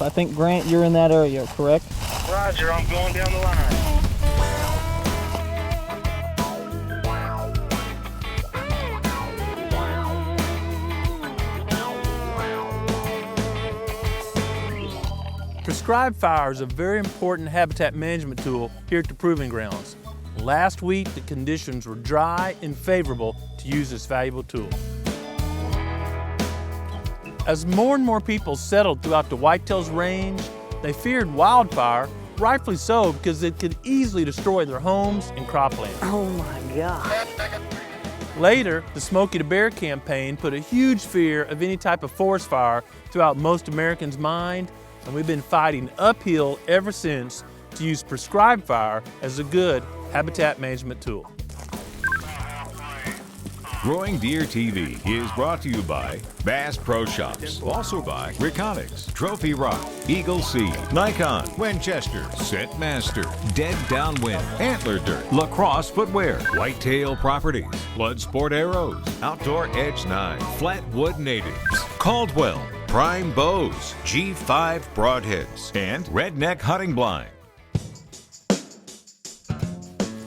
I think, Grant, you're in that area, correct? Roger, I'm going down the line. Prescribed fire is a very important habitat management tool here at the Proving Grounds. Last week, the conditions were dry and favorable to use this valuable tool. As more and more people settled throughout the Whitetail's range, they feared wildfire, rightfully so, because it could easily destroy their homes and cropland. Oh my God. Later, the Smokey the Bear campaign put a huge fear of any type of forest fire throughout most Americans' mind, and we've been fighting uphill ever since to use prescribed fire as a good habitat management tool. GrowingDeer.tv is brought to you by Bass Pro Shops, also by Reconics, Trophy Rock, Eagle Seed, Nikon, Winchester, Scent Master, Dead Downwind, Antler Dirt, Lacrosse Footwear, Whitetail Properties, Bloodsport Arrows, Outdoor Edge 9, Flatwood Natives, Caldwell, Prime Bows, G5 Broadheads, and Redneck Hunting Blind.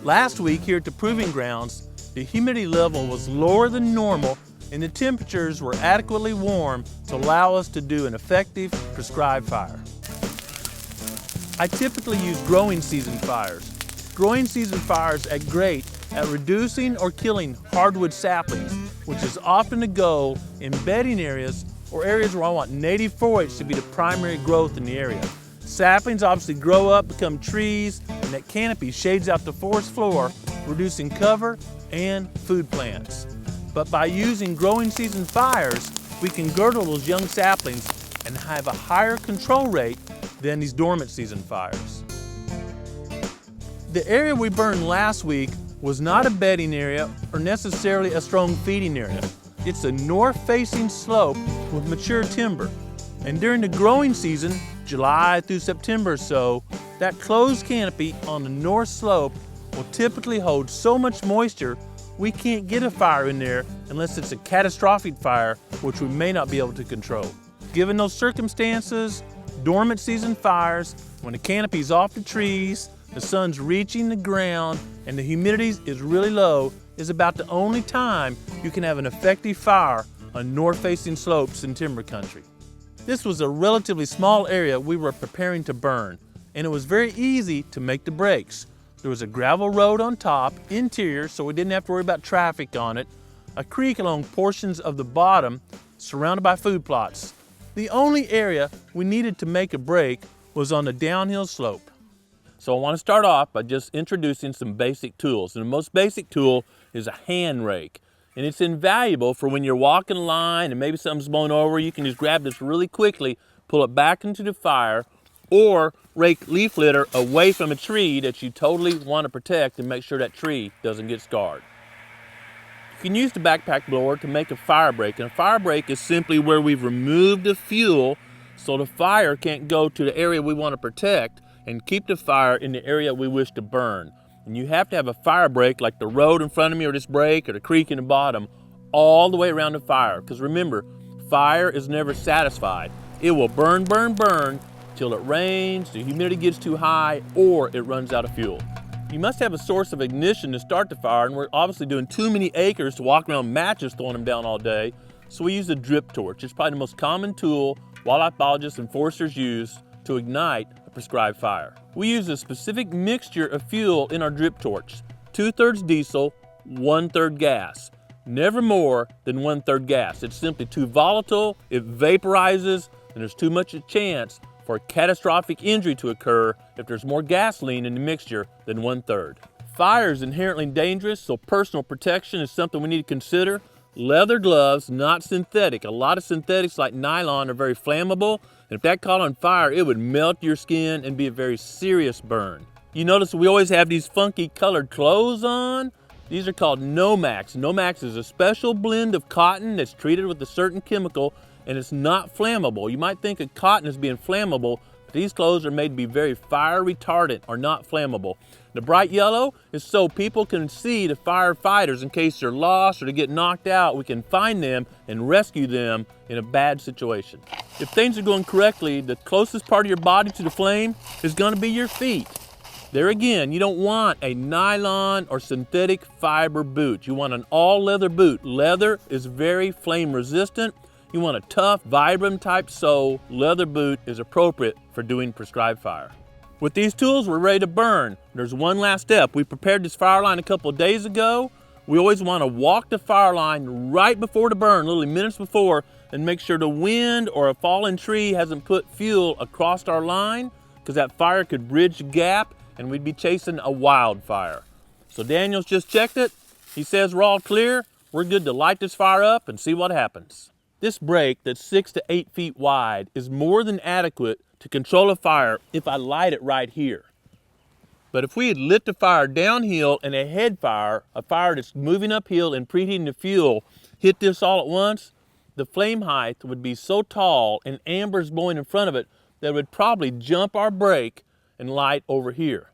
Last week here at the Proving Grounds, the humidity level was lower than normal and the temperatures were adequately warm to allow us to do an effective prescribed fire. I typically use growing season fires. Growing season fires are great at reducing or killing hardwood saplings, which is often the goal in bedding areas or areas where I want native foliage to be the primary growth in the area. Saplings obviously grow up, become trees, and that canopy shades out the forest floor, reducing cover and food plants. But by using growing season fires, we can girdle those young saplings and have a higher control rate than these dormant season fires. The area we burned last week was not a bedding area or necessarily a strong feeding area. It's a north-facing slope with mature timber. And during the growing season, July through September or so, that closed canopy on the north slope will typically hold so much moisture we can't get a fire in there unless it's a catastrophic fire, which we may not be able to control. Given those circumstances, dormant season fires, when the canopy's off the trees, the sun's reaching the ground, and the humidity is really low, is about the only time you can have an effective fire on north-facing slopes in timber country. This was a relatively small area we were preparing to burn, and it was very easy to make the breaks. There was a gravel road on top, interior, so we didn't have to worry about traffic on it, a creek along portions of the bottom, surrounded by food plots. The only area we needed to make a break was on the downhill slope. So I want to start off by just introducing some basic tools. And the most basic tool is a hand rake. And it's invaluable for when you're walking a line and maybe something's blown over, you can just grab this really quickly, pull it back into the fire, or rake leaf litter away from a tree that you totally want to protect and make sure that tree doesn't get scarred. You can use the backpack blower to make a fire break, and a fire break is simply where we've removed the fuel so the fire can't go to the area we want to protect and keep the fire in the area we wish to burn. And you have to have a fire break like the road in front of me or this break or the creek in the bottom all the way around the fire, because remember, fire is never satisfied. It will burn, burn, burn till it rains, the humidity gets too high, or it runs out of fuel. You must have a source of ignition to start the fire, and we're obviously doing too many acres to walk around matches throwing them down all day, so we use a drip torch. It's probably the most common tool wildlife biologists and foresters use to ignite a prescribed fire. We use a specific mixture of fuel in our drip torch, 2/3 diesel, 1/3 gas. Never more than 1/3 gas. It's simply too volatile, it vaporizes, and there's too much a chance for a catastrophic injury to occur if there's more gasoline in the mixture than 1/3. Fire is inherently dangerous, so personal protection is something we need to consider. Leather gloves, not synthetic. A lot of synthetics like nylon are very flammable, and if that caught on fire, it would melt your skin and be a very serious burn. You notice we always have these funky colored clothes on. These are called Nomax. Nomax is a special blend of cotton that's treated with a certain chemical, and it's not flammable. You might think of cotton as being flammable, These clothes are made to be very fire retardant or not flammable. The bright yellow is so people can see the firefighters in case they're lost or to get knocked out. We can find them and rescue them in a bad situation. If things are going correctly, the closest part of your body to the flame is going to be your feet. There again, you don't want a nylon or synthetic fiber boot. You want an all leather boot. Leather is very flame resistant. You want a tough, Vibram type sole. Leather boot is appropriate for doing prescribed fire. With these tools, we're ready to burn. There's one last step. We prepared this fire line a couple of days ago. We always want to walk the fire line right before the burn, literally minutes before, and make sure the wind or a fallen tree hasn't put fuel across our line, because that fire could bridge the gap and we'd be chasing a wildfire. So Daniel's just checked it. He says we're all clear. We're good to light this fire up and see what happens. This break that's 6 to 8 feet wide is more than adequate to control a fire if I light it right here. But if we had lit the fire downhill and a head fire, a fire that's moving uphill and preheating the fuel, hit this all at once, the flame height would be so tall and amber's blowing in front of it that it would probably jump our break and light over here.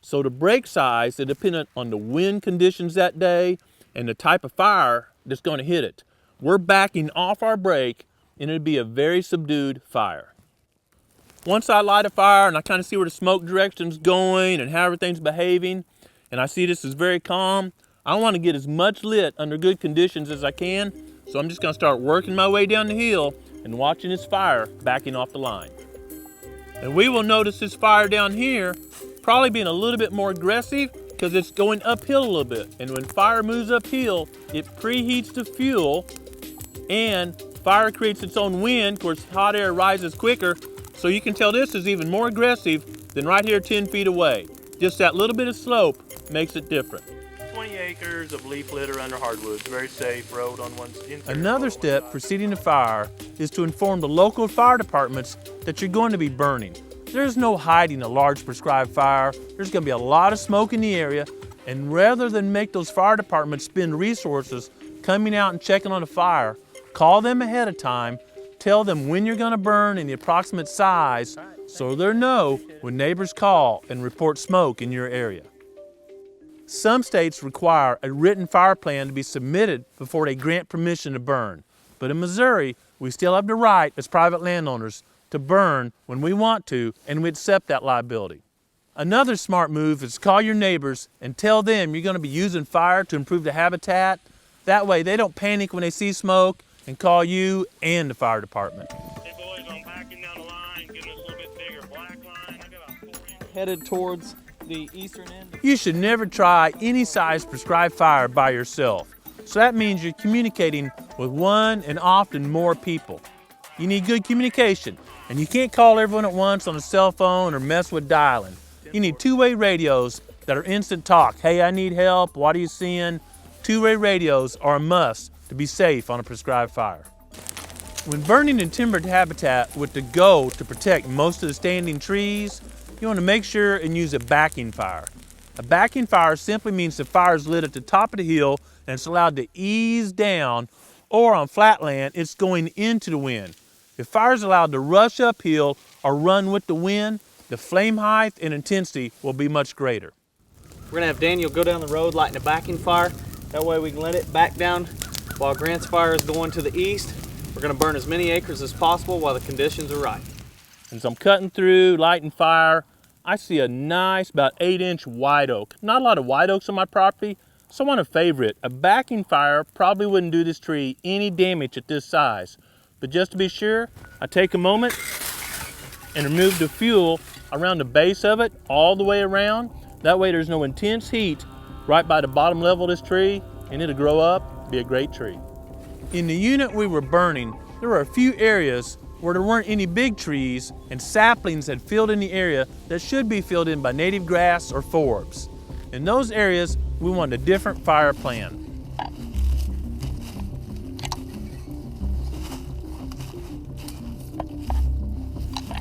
So the break size is dependent on the wind conditions that day and the type of fire that's going to hit it. We're backing off our break and it'd be a very subdued fire. Once I light a fire and I kind of see where the smoke direction's going and how everything's behaving, and I see this is very calm, I want to get as much lit under good conditions as I can, so I'm just going to start working my way down the hill and watching this fire backing off the line. And we will notice this fire down here probably being a little bit more aggressive because it's going uphill a little bit. And when fire moves uphill, it preheats the fuel and fire creates its own wind. Of course, hot air rises quicker. So you can tell this is even more aggressive than right here 10 feet away. Just that little bit of slope makes it different. 20 acres of leaf litter under hardwoods, very safe, road on one side. Another step preceding the fire is to inform the local fire departments that you're going to be burning. There's no hiding a large prescribed fire. There's going to be a lot of smoke in the area, and rather than make those fire departments spend resources coming out and checking on the fire, call them ahead of time, tell them when you're going to burn and the approximate size so they'll know when neighbors call and report smoke in your area. Some states require a written fire plan to be submitted before they grant permission to burn. But in Missouri, we still have the right as private landowners to burn when we want to, and we accept that liability. Another smart move is to call your neighbors and tell them you're going to be using fire to improve the habitat. That way they don't panic when they see smoke and call you and the fire department. Hey boys, I'm backing down the line, getting us a little bit bigger black line. I got about 4 inches. Headed towards the eastern end. You should never try any size prescribed fire by yourself. So that means you're communicating with one and often more people. You need good communication, and you can't call everyone at once on a cell phone or mess with dialing. You need two-way radios that are instant talk. Hey, I need help. What are you seeing? Two-way radios are a must to be safe on a prescribed fire. When burning in timbered habitat with the goal to protect most of the standing trees, you want to make sure and use a backing fire. A backing fire simply means the fire is lit at the top of the hill and it's allowed to ease down, or on flat land, it's going into the wind. If fire is allowed to rush uphill or run with the wind, the flame height and intensity will be much greater. We're gonna have Daniel go down the road lighting a backing fire. That way we can let it back down while Grant's fire is going to the east. We're gonna burn as many acres as possible while the conditions are right. As I'm cutting through, lighting fire, I see a nice, about 8-inch white oak. Not a lot of white oaks on my property, so I want to favor it. A backing fire probably wouldn't do this tree any damage at this size. But just to be sure, I take a moment and remove the fuel around the base of it, all the way around. That way there's no intense heat right by the bottom level of this tree, and it'll grow up, be a great tree. In the unit we were burning, there were a few areas where there weren't any big trees and saplings had filled in the area that should be filled in by native grass or forbs. In those areas, we wanted a different fire plan.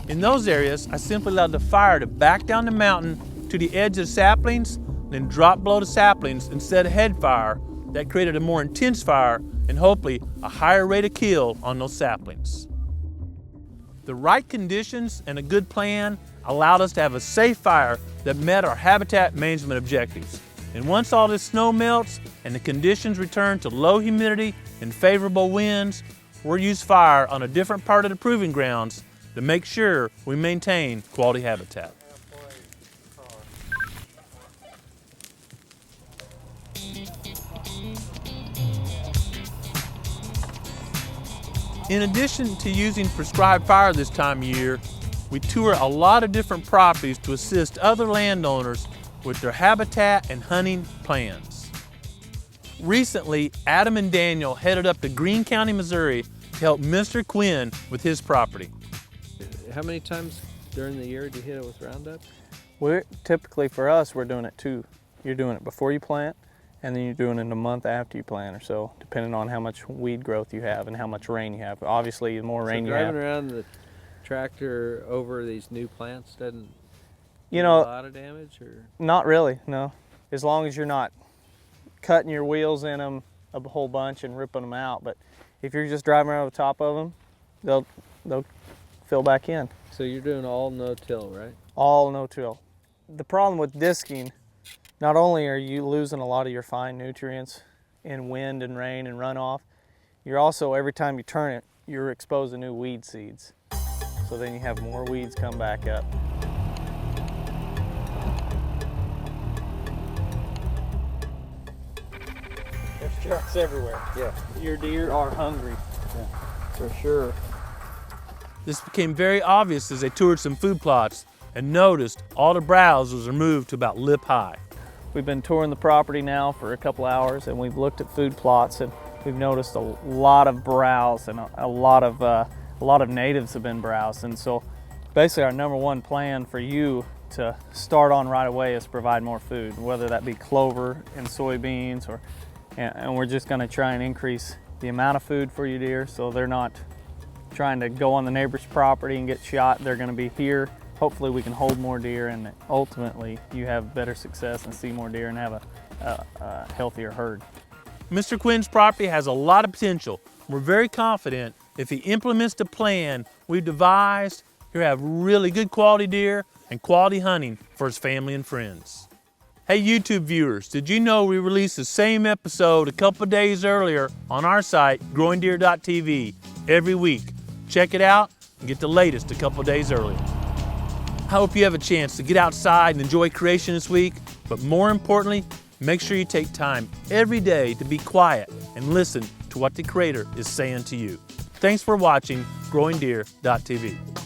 In those areas, I simply allowed the fire to back down the mountain to the edge of the saplings, then drop below the saplings instead of head fire. That created a more intense fire and hopefully a higher rate of kill on those saplings. The right conditions and a good plan allowed us to have a safe fire that met our habitat management objectives. And once all this snow melts and the conditions return to low humidity and favorable winds, we'll use fire on a different part of the proving grounds to make sure we maintain quality habitat. In addition to using prescribed fire this time of year, we tour a lot of different properties to assist other landowners with their habitat and hunting plans. Recently, Adam and Daniel headed up to Greene County, Missouri to help Mr. Quinn with his property. How many times during the year do you hit it with Roundup? Typically for us, we're doing it two. You're doing it before you plant, and then you're doing it a month after you plant or so, depending on how much weed growth you have and how much rain you have. Obviously, the more rain you have. Driving around the tractor over these new plants doesn't You do know, a lot of damage, or? Not really, no. As long as you're not cutting your wheels in them a whole bunch and ripping them out. But if you're just driving around over the top of them, they'll fill back in. So you're doing all no-till, right? All no-till. The problem with disking, not only are you losing a lot of your fine nutrients in wind and rain and runoff, you're also, every time you turn it, you're exposed to new weed seeds. So then you have more weeds come back up. There's trucks everywhere. Yeah, Your deer are hungry. for sure. This became very obvious as they toured some food plots and noticed all the browse was removed to about lip high. We've been touring the property now for a couple hours, and we've looked at food plots, and we've noticed a lot of browse, and a lot of natives have been browsed. And so basically our number one plan for you to start on right away is provide more food, whether that be clover and soybeans, and we're just going to try and increase the amount of food for your deer so they're not trying to go on the neighbor's property and get shot. They're going to be here. Hopefully we can hold more deer, and ultimately you have better success and see more deer and have a healthier herd. Mr. Quinn's property has a lot of potential. We're very confident if he implements the plan we've devised, he'll have really good quality deer and quality hunting for his family and friends. Hey YouTube viewers, did you know we released the same episode a couple days earlier on our site, GrowingDeer.tv, every week? Check it out and get the latest a couple days earlier. I hope you have a chance to get outside and enjoy creation this week, but more importantly, make sure you take time every day to be quiet and listen to what the Creator is saying to you. Thanks for watching GrowingDeer.tv.